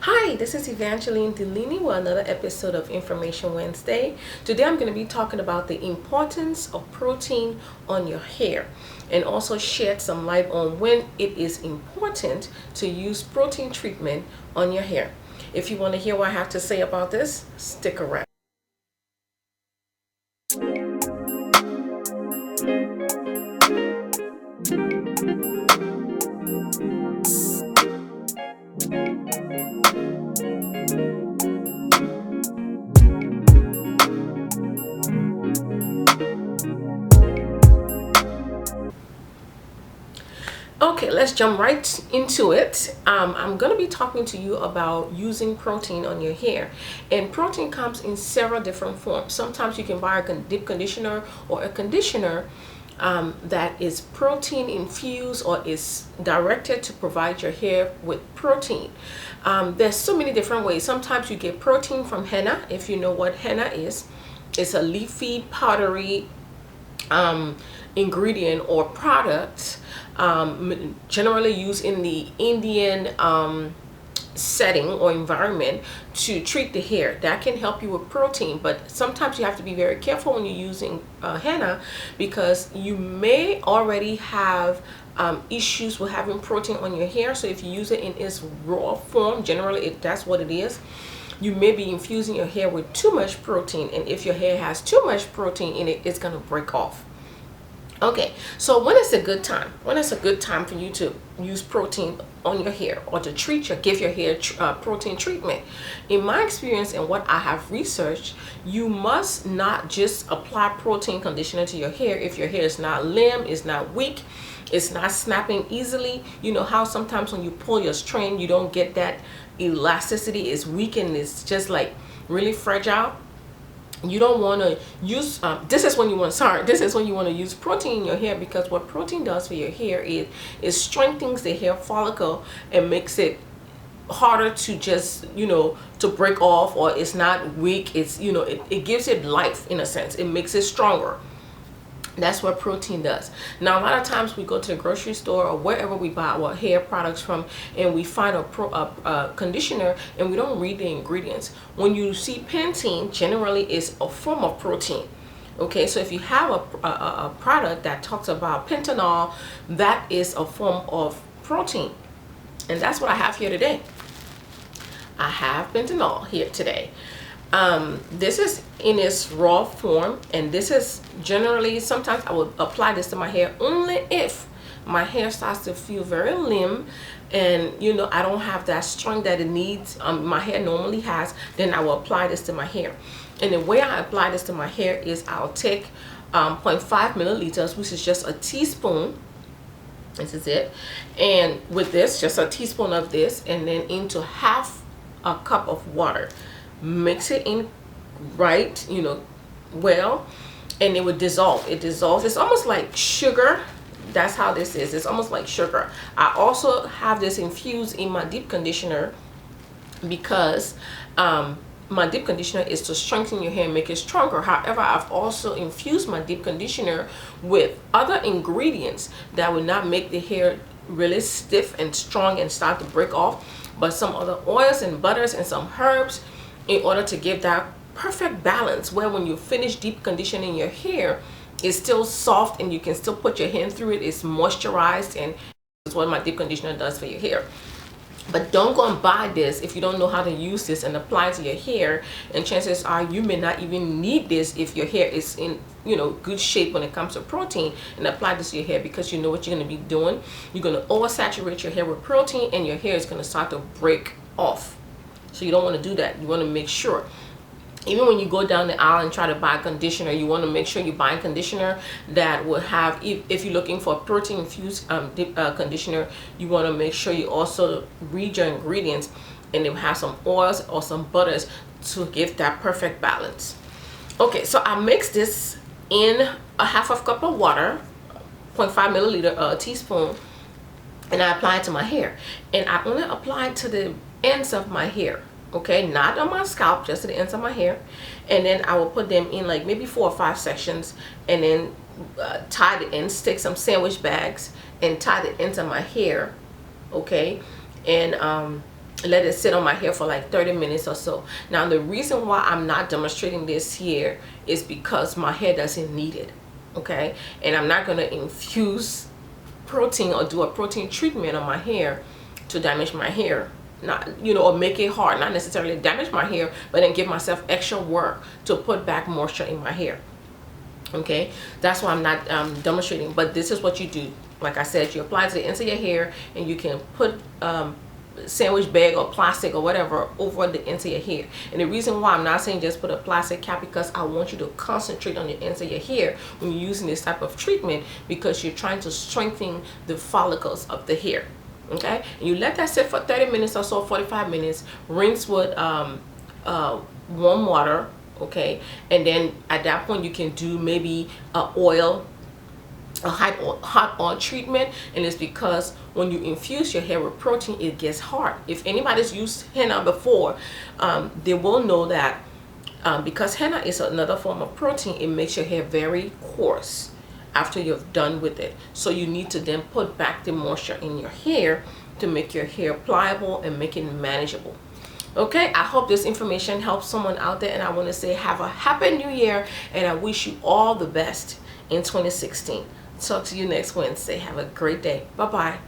Hi, this is Evangeline Delini with another episode of Information Wednesday. Today I'm going to be talking about the importance of protein on your hair and also shed some light on when it is important to use protein treatment on your hair. If you want to hear what I have to say about this, stick around. Okay, let's jump right into it. I'm going to be talking to you about using protein on your hair. And protein comes in several different forms. Sometimes you can buy a deep conditioner or a conditioner that is protein infused or is directed to provide your hair with protein. There's so many different ways. Sometimes you get protein from henna, if you know what henna is. It's a leafy, powdery ingredient or product generally used in the Indian setting or environment to treat the hair. That can help you with protein, but sometimes you have to be very careful when you're using henna, because you may already have issues with having protein on your hair. So if you use it in its raw form, generally that's what it is, you may be infusing your hair with too much protein, and if your hair has too much protein in it, it's going to break off. Okay, so when is a good time? When is a good time for you to use protein on your hair or to give your hair protein treatment? In my experience and what I have researched, you must not just apply protein conditioner to your hair if your hair is not limp, is not weak, it's not snapping easily. You know how sometimes when you pull your string, you don't get that elasticity, is weak and it's just like really fragile. You don't want to use this is when you want to use protein in your hair, because what protein does for your hair is it strengthens the hair follicle and makes it harder to just to break off, or it's not weak. It's it gives it life in a sense. It makes it stronger. That's what protein does. Now, a lot of times we go to the grocery store or wherever we buy our hair products from, and we find a conditioner and we don't read the ingredients. When you see Pantene, generally it's a form of protein. Okay, so if you have a product that talks about pentanol, that is a form of protein. And that's what I have here today. I have pentanol here today. This is in its raw form, and this is generally, sometimes I would apply this to my hair only if my hair starts to feel very limp and I don't have that strength that it needs, my hair normally has. Then I will apply this to my hair. And the way I apply this to my hair is I'll take 0.5 milliliters, which is just a teaspoon. This is it. And with this, just a teaspoon of this, and then into half a cup of water. Mix it in right, well, and it would dissolve. It dissolves. It's almost like sugar. That's how this is. It's almost like sugar. I also have this infused in my deep conditioner because my deep conditioner is to strengthen your hair and make it stronger. However, I've also infused my deep conditioner with other ingredients that will not make the hair really stiff and strong and start to break off, but some other oils and butters and some herbs, in order to give that perfect balance where when you finish deep conditioning your hair, it's still soft and you can still put your hand through it. It's moisturized, and it's what my deep conditioner does for your hair. But don't go and buy this if you don't know how to use this and apply it to your hair, and chances are you may not even need this if your hair is in good shape when it comes to protein, and apply this to your hair, because you know what you're going to be doing. You're going to oversaturate your hair with protein and your hair is going to start to break off. So you don't want to do that. You want to make sure, even when you go down the aisle and try to buy conditioner, you want to make sure you buy a conditioner that will have, if you're looking for a protein infused conditioner, you want to make sure you also read your ingredients, and they will have some oils or some butters to give that perfect balance. Okay, so I mix this in a half of cup of water, 0.5 milliliter teaspoon, and I apply it to my hair. And I only apply it to the ends of my hair, okay, not on my scalp, just to the ends of my hair. And then I will put them in like maybe 4 or 5 sections, and then tie the ends, take some sandwich bags and tie the ends of my hair, okay, and let it sit on my hair for like 30 minutes or so. Now the reason why I'm not demonstrating this here is because my hair doesn't need it, okay? And I'm not going to infuse protein or do a protein treatment on my hair to damage my hair, not, you know, or make it hard, not necessarily damage my hair, but then give myself extra work to put back moisture in my hair. Okay, that's why I'm not demonstrating, but this is what you do. Like I said, you apply it to the ends of your hair, and you can put sandwich bag or plastic or whatever over the ends of your hair. And the reason why I'm not saying just put a plastic cap, because I want you to concentrate on the ends of your hair when you're using this type of treatment, because you're trying to strengthen the follicles of the hair. Okay, and you let that sit for 30 minutes or so, 45 minutes. Rinse with warm water. Okay, and then at that point you can do maybe a hot oil treatment. And it's because when you infuse your hair with protein, it gets hard. If anybody's used henna before, they will know that because henna is another form of protein, it makes your hair very coarse after you're done with it. So you need to then put back the moisture in your hair to make your hair pliable and make it manageable. Okay, I hope this information helps someone out there, and I want to say have a happy new year, and I wish you all the best in 2016. Talk to you next Wednesday. Have a great day. Bye bye.